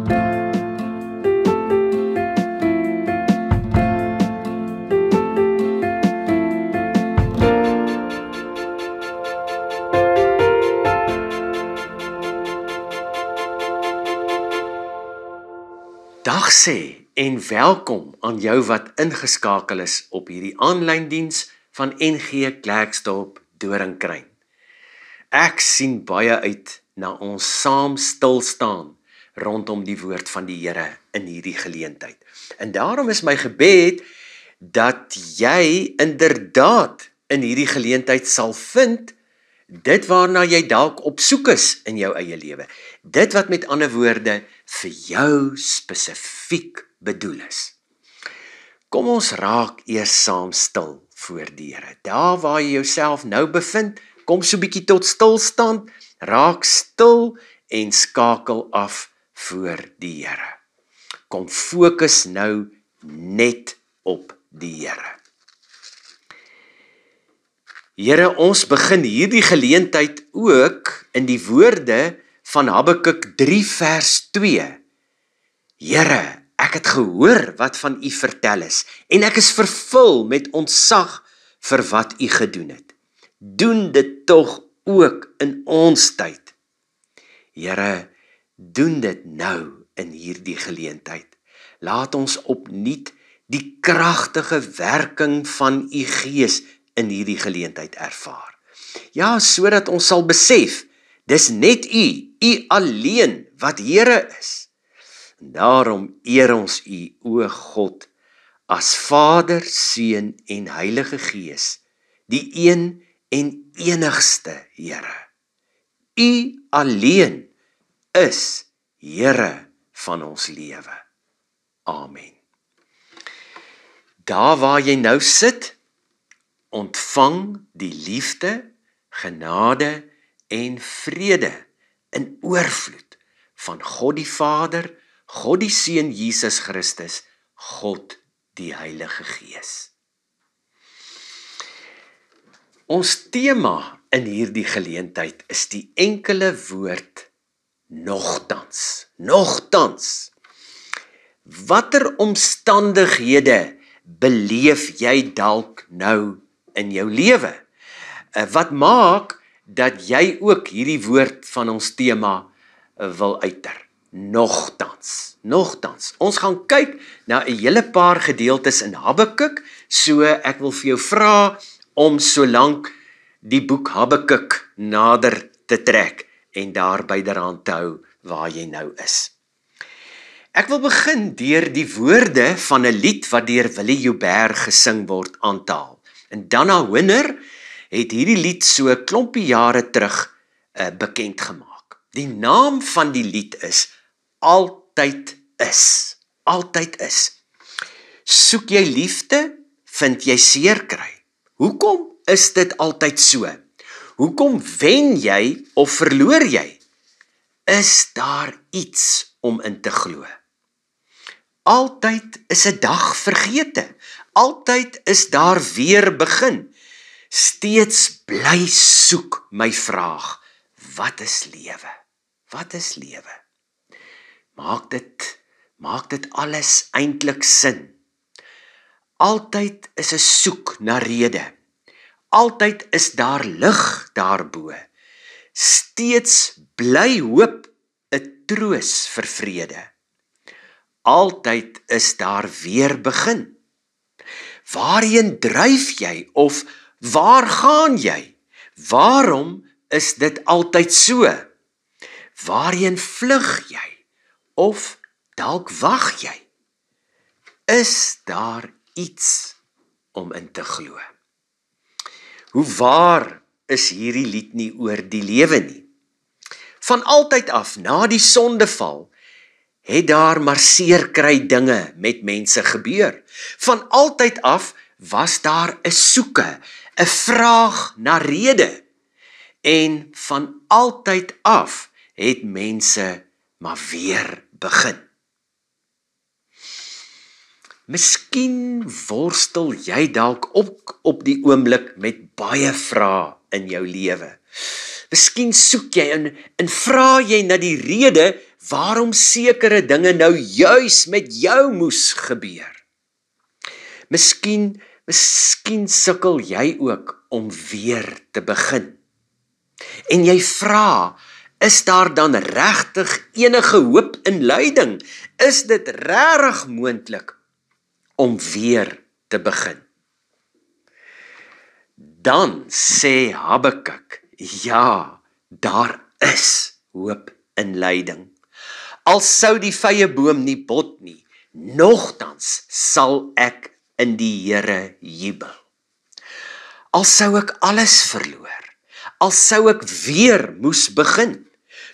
Dag sê en welkom aan jou wat ingeskakel is op hierdie aanlyn diens van NG Klerksdorp Doringkruin. Ek sien baie uit na ons saam stil staan rondom die woord van die Here in hierdie geleentheid. En daarom is my gebed dat jy inderdaad in hierdie geleentheid sal vind dit waarna jy dalk op soek is in jou eie lewe. Dit wat met ander woorde vir jou spesifiek bedoel is. Kom ons raak eers saam stil voor die Here. Daar waar jy jouself nou bevind, kom so bietjie tot stilstand, raak stil en skakel af voor die Here. Kom fokus nou net op die Here. Here, ons begin hierdie geleentheid ook in die woorde van Habakuk 3 vers 2. Here, ek het gehoor wat van u vertel is, en ek is vervul met ontzag vir wat u gedoen het. Doen dit tog ook in ons tyd. Here, doen dit nou in hierdie geleentheid. Laat ons opnuut die kragtige werking van u Gees in hierdie geleentheid ervaar. Ja, sodat ons sal besef, dis net u alleen wat Here is. En daarom eer ons u, o God, as Vader, Seun en Heilige Gees, die een en enigste Here. U alleen is Here van ons lewe. Amen. Daar waar jy nou sit, ontvang die liefde, genade en vrede in oorvloed van God die Vader, God die Seun Jesus Christus, God die Heilige Gees. Ons tema in hierdie geleentheid is die enkele woord nogtans. Nogtans. Watter omstandighede beleef jy dalk nou in jou lewe? Wat maak dat jy ook hierdie woord van ons tema wil uiter? Nogtans. Nogtans. Ons gaan kyk na 'n hele paar gedeeltes in Habakuk, so ek wil vir jou vra om solank die boek Habakuk nader te trek en daar byderhand te hou waar jy nou is. Ek wil begin deur die woorde van 'n lied wat deur Willie Joubert gesing word aan te haal. En Dana Winner het hierdie lied so 'n klompie jare terug bekend gemaak. Die naam van die lied is Altyd is. Altyd is. Soek jy liefde, vind jy seer kry. Hoekom is dit altyd so? Hoekom wen jy of verloor jy? Is daar iets om in te glo? Altyd is 'n dag vergete. Altyd is daar weer begin. Steeds bly soek my vraag. Wat is lewe? Wat is lewe? Maak dit alles eintlik sin? Altyd is 'n soek na rede. Altyd is daar lig daarbo. Steeds bly hoop 'n troos vir vrede. Altyd is daar weer begin. Waarheen dryf jy of waar gaan jy? Waarom is dit altyd so? Waarheen vlug jy of dalk wag jy? Is daar iets om in te glo? Hoe waar is hierdie lied nie oor die lewe nie? Van altyd af, na die sondeval, het daar maar seerkry dinge met mense gebeur. Van altyd af was daar 'n soeke, 'n vraag na rede. En van altyd af het mense maar weer begin. Miskien worstel jy dalk ook op die oomblik met baie vrae in jou lewe. Miskien soek jy en vra jy na die rede waarom sekere dinge nou juis met jou moes gebeur. Miskien sukkel jy ook om weer te begin. En jy vra, is daar dan regtig enige hoop in lyding? Is dit regtig moontlik om weer te begin? Dan sê Habakuk, ja, daar is hoop in lyding. Al sou die vye boom nie bot nie, nogtans sal ek in die Here jubel. Al sou ek alles verloor, al sou ek weer moes begin,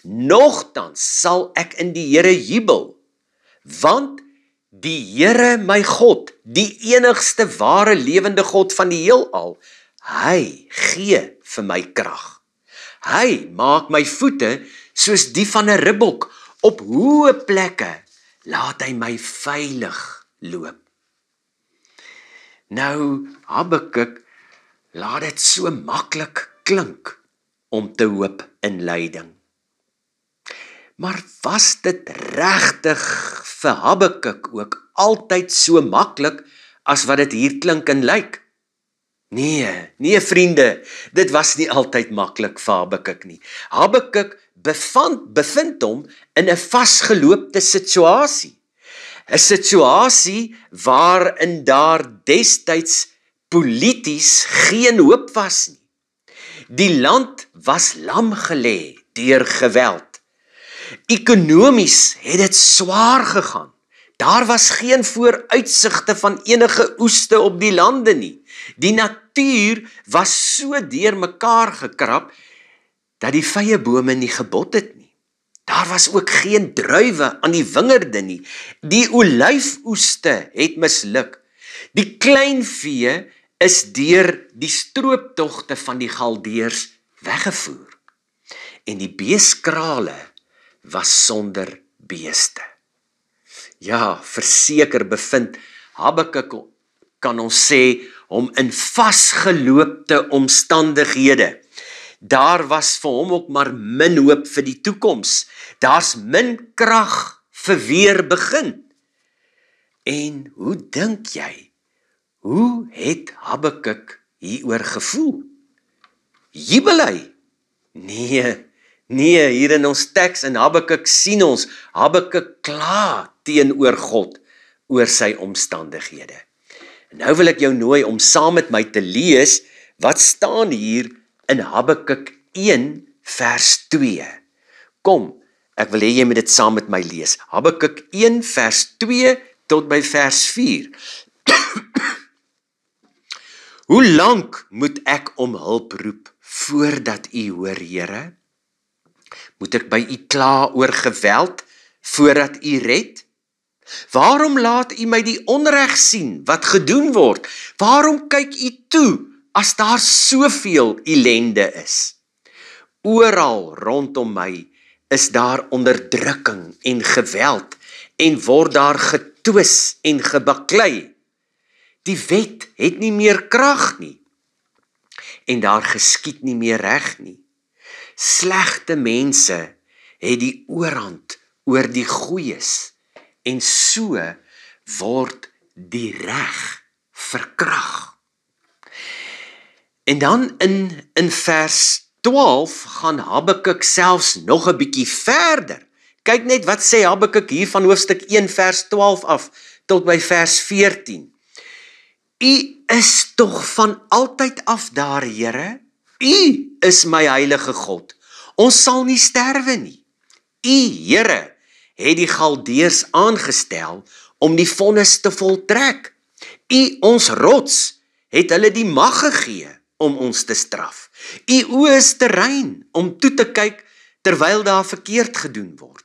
nogtans sal ek in die Here jubel, want die Here my God, die enigste ware lewende God van die heelal, hy gee vir my krag. Hy maak my voete soos die van 'n ribbok, op hoë plekke laat hy my veilig loop. Nou, Habakuk laat dit so maklik klink om te hoop in lyding. Maar was dit regtig vir Habakuk ook altyd so maklik as wat dit hier klink en lyk? Nee vriende, dit was nie altyd maklik vir Habakuk nie. Habakuk bevind hom in 'n vasgeloopte situasie. 'n Situasie waarin daar destyds polities geen hoop was nie. Die land was lam gelê deur geweld. Ekonomies het dit swaar gegaan. Daar was geen vooruitsigte van enige oeste op die lande nie. Die natuur was so deurmekaar gekrap dat die vye bome nie gebot het nie. Daar was ook geen druiwe aan die wingerde nie. Die olyfoeste het misluk. Die kleinvee is deur die strooptogte van die Galdeërs weggevoer. En die beeskrale was sonder beeste. Ja, verseker bevind Habakuk, kan ons sê, hom in vasgeloopte omstandighede. Daar was vir hom ook maar min hoop vir die toekoms. Daar's min krag vir weer begin. En hoe dink jy? Hoe het Habakuk hieroor gevoel? Jubel hy? Nee, hier in ons teks in Habakuk sien ons, Habakuk kla teenoor God oor sy omstandighede. En nou wil ek jou nooi om saam met my te lees, wat staan hier in Habakuk 1 vers 2. Kom, ek wil hê jy moet dit saam met my lees. Habakuk 1 vers 2 tot by vers 4. Hoe lank moet ek om hulp roep voordat u hoor, Here? Moet ek by u kla oor geweld voordat u red? Waarom laat u my die onreg sien wat gedoen word? Waarom kyk u toe as daar soveel ellende is? Oral rondom my is daar onderdrukking en geweld en word daar getwis en gebaklei. Die wet het nie meer krag nie en daar geskied nie meer reg nie. Slegte mense het die oorhand oor die goeies en so word die reg verkrag. En dan in vers 12 gaan Habakuk selfs nog 'n bietjie verder. Kyk net wat sê Habakuk hier van hoofstuk 1 vers 12 af tot by vers 14. U is tog van altyd af daar, Here. U is my heilige God. Ons sal nie sterwe nie. U, Here, het die Galdeërs aangestel om die vonnis te voltrek. U, ons rots, het hulle die mag gegee om ons te straf. U oë is te rein om toe te kyk terwyl daar verkeerd gedoen word.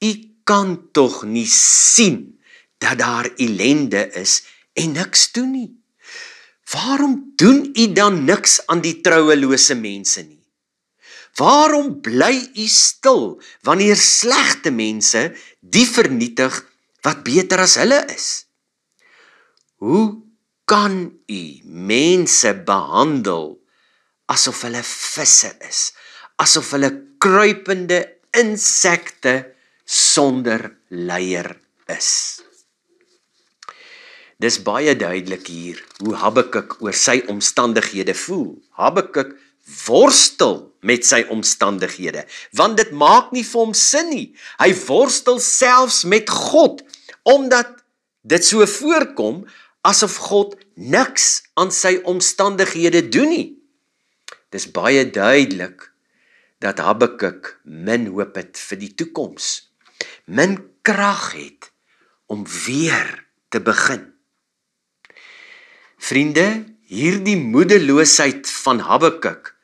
U kan tog nie sien dat daar ellende is en niks doen nie. Waarom doen u dan niks aan die trouelose mense nie? Waarom bly u stil wanneer slegte mense die vernietig wat beter as hulle is? Hoe kan u mense behandel asof hulle visse is, asof hulle kruipende insekte sonder leier is. Dis baie duidelik hier hoe Habakuk oor sy omstandighede voel. Habakuk worstel met sy omstandighede, want dit maak nie vir hom sin nie. Hy worstel selfs met God, omdat dit so voorkom asof God niks aan sy omstandighede doen nie. Dis baie duidelik dat Habakuk min hoop het vir die toekoms, min krag het om weer te begin. Vriende, hierdie moedeloosheid van Habakuk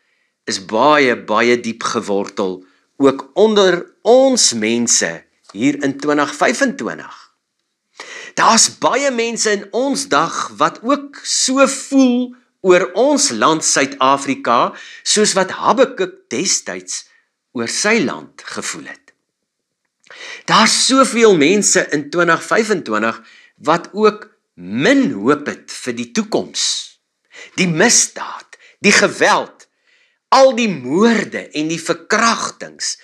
is baie, baie diep gewortel, ook onder ons mense hier in 2025. Daar's baie mense in ons dag wat ook so voel oor ons land Suid-Afrika, soos wat Habakuk destyds oor sy land gevoel het. Daar's soveel mense in 2025 wat ook min hoop het vir die toekoms. Die misdaad, die geweld, al die moorde en die verkrachtings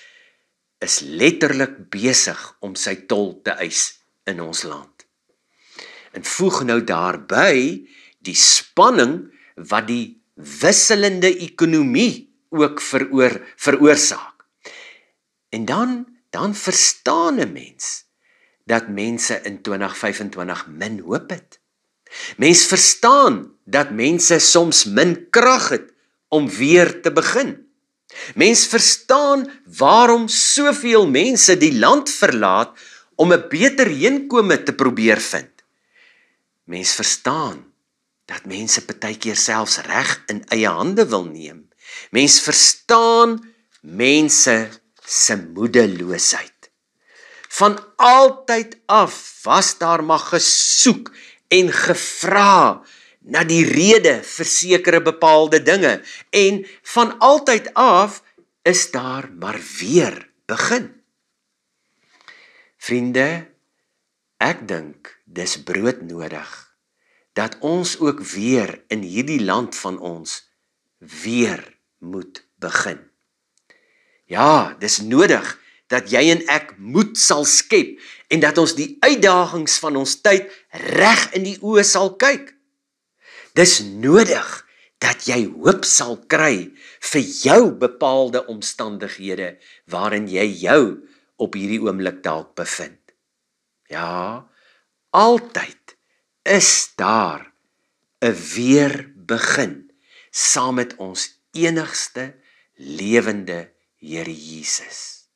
is letterlik besig om sy tol te eis in ons land. En voeg nou daarby die spanning wat die wisselende ekonomie ook veroorsaak. En dan verstaan 'n mens dat mense in 2025 min hoop het. Mens verstaan dat mense soms min krag het om weer te begin. Mens verstaan waarom soveel mense die land verlaat om 'n beter heenkome te probeer vind. Mens verstaan dat mense partykeer selfs reg in eie hande wil neem. Mens verstaan mense se moedeloosheid. Van altyd af was daar maar gesoek en gevra na die rede vir sekere bepaalde dinge. En van altyd af is daar maar weer begin. Vriende, ek dink dis broodnodig dat ons ook weer in hierdie land van ons weer moet begin. Ja, dis nodig dat jy en ek moed sal skep en dat ons die uitdagings van ons tyd reg in die oë sal kyk. Dis nodig dat jy hoop sal kry vir jou bepaalde omstandighede waarin jy jou op hierdie oomblik dalk bevind. Ja, altyd is daar 'n weer begin saam met ons enigste lewende Here Jesus.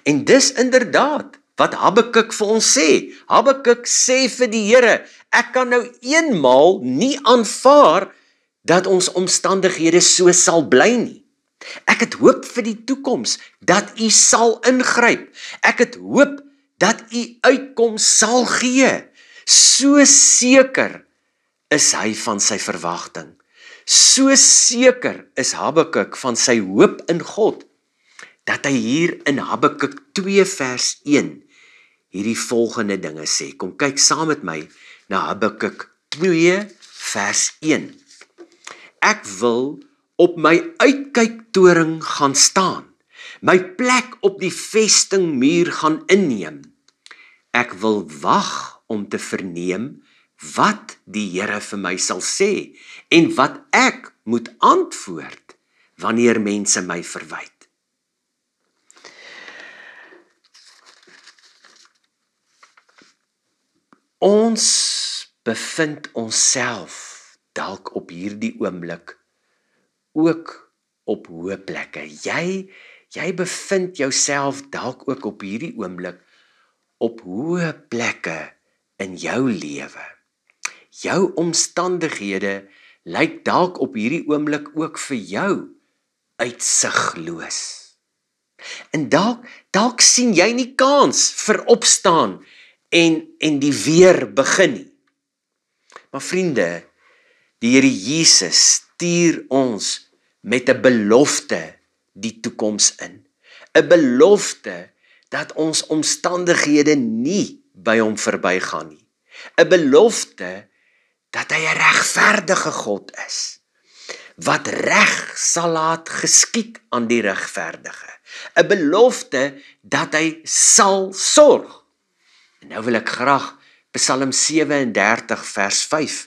En dis inderdaad wat Habakuk vir ons sê. Habakuk sê vir die Here, ek kan nou eenmaal nie aanvaar dat ons omstandighede so sal bly nie. Ek het hoop vir die toekoms, dat U sal ingryp. Ek het hoop dat U uitkoms sal gee. So seker is hy van sy verwagting. So seker is Habakuk van sy hoop in God, dat hy hier in Habakuk 2 vers 1 hierdie volgende dinge sê. Kom kyk saam met my na Habakuk 2 vers 1. Ek wil op my uitkyktoring gaan staan, my plek op die vestingmuur gaan inneem. Ek wil wag om te verneem wat die Here vir my sal sê en wat ek moet antwoord wanneer mense my verwyd. Ons bevind onsself dalk op hierdie oomblik ook op hoë plekke. Jy bevind jouself dalk ook op hierdie oomblik op hoë plekke in jou lewe. Jou omstandighede lyk dalk op hierdie oomblik ook vir jou uitsigloos. En dalk sien jy nie kans vir opstaan en die weer begin nie. Maar vriende, die Here Jesus stuur ons met 'n belofte die toekoms in. 'n Belofte dat ons omstandighede nie by hom verbygaan nie. 'n Belofte dat hy 'n regverdige God is, wat reg sal laat geskied aan die regverdige. 'n Belofte dat hy sal sorg. En nou wil ek graag Psalm 37 vers 5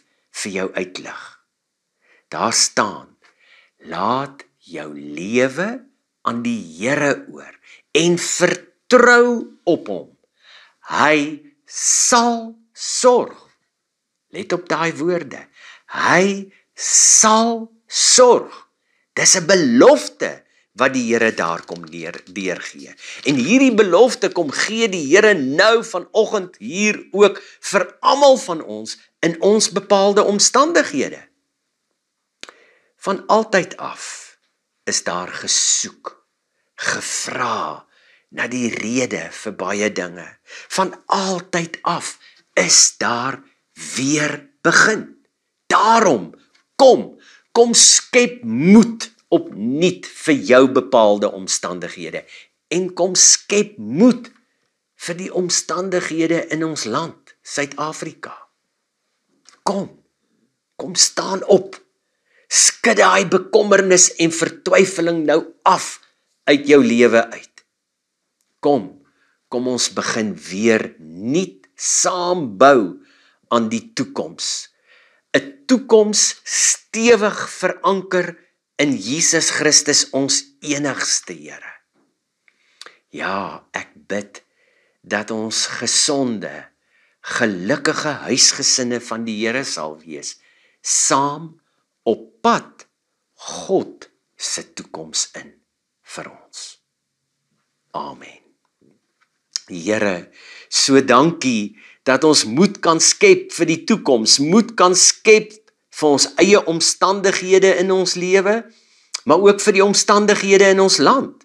vir jou uitlig. Daar staan, laat jou lewe aan die Here oor en vertrou op hom. Hy sal sorg. Let op daai woorde. Hy sal sorg. Dis 'n belofte wat die Here daar kom deurgee. En hierdie belofte kom gee die Here nou vanoggend hier ook vir almal van ons in ons bepaalde omstandighede. Van altyd af is daar gesoek, gevra na die rede vir baie dinge. Van altyd af is daar weer begin. Daarom, kom skep moed opnuut vir jou bepaalde omstandighede. En kom skep moed vir die omstandighede in ons land, Suid-Afrika. Kom staan op. Skud daai bekommernis en vertwyfeling nou af uit jou lewe uit. Kom ons begin weer nuut saam bou aan die toekoms. 'n Toekoms stewig veranker in Jesus Christus ons enigste Here. Ja, ek bid dat ons gesonde, gelukkige huisgesinne van die Here sal wees, saam op pad God se toekoms in vir ons. Amen. Here, so dankie dat ons moed kan skep vir die toekoms, moed kan skep vir ons eie omstandighede in ons lewe, maar ook vir die omstandighede in ons land.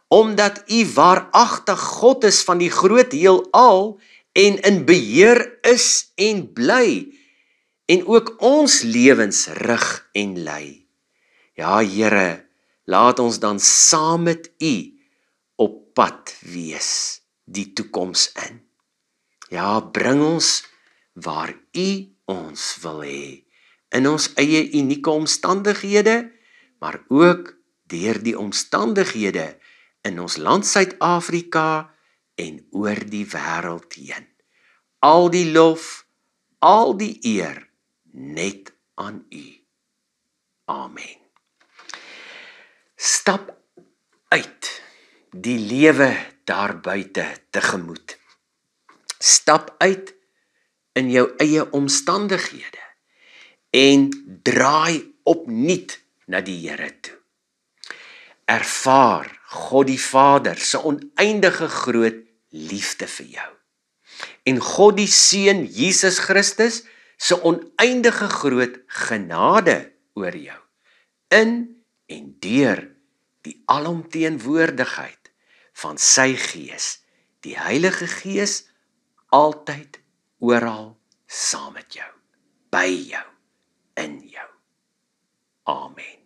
Omdat U waaragtig God is van die groot heelal en in beheer is en bly, en ook ons lewens rig en lei. Ja, Here, laat ons dan saam met U op pad wees, die toekoms in. Ja, bring ons waar U ons wil hê, in ons eie unieke omstandighede, maar ook deur die omstandighede in ons land Suid-Afrika en oor die wêreld heen. Al die lof, al die eer, net aan U. Amen. Stap uit die lewe daar buite tegemoet. Stap uit in jou eie omstandighede en draai opnuut na die Here toe. Ervaar God die Vader se oneindige groot liefde vir jou. En God die Seun Jesus Christus se oneindige groot genade oor jou. In en deur die alomteenwoordigheid van sy Gees, die Heilige Gees, altyd, oral, saam met jou, by jou, in jou. Amen.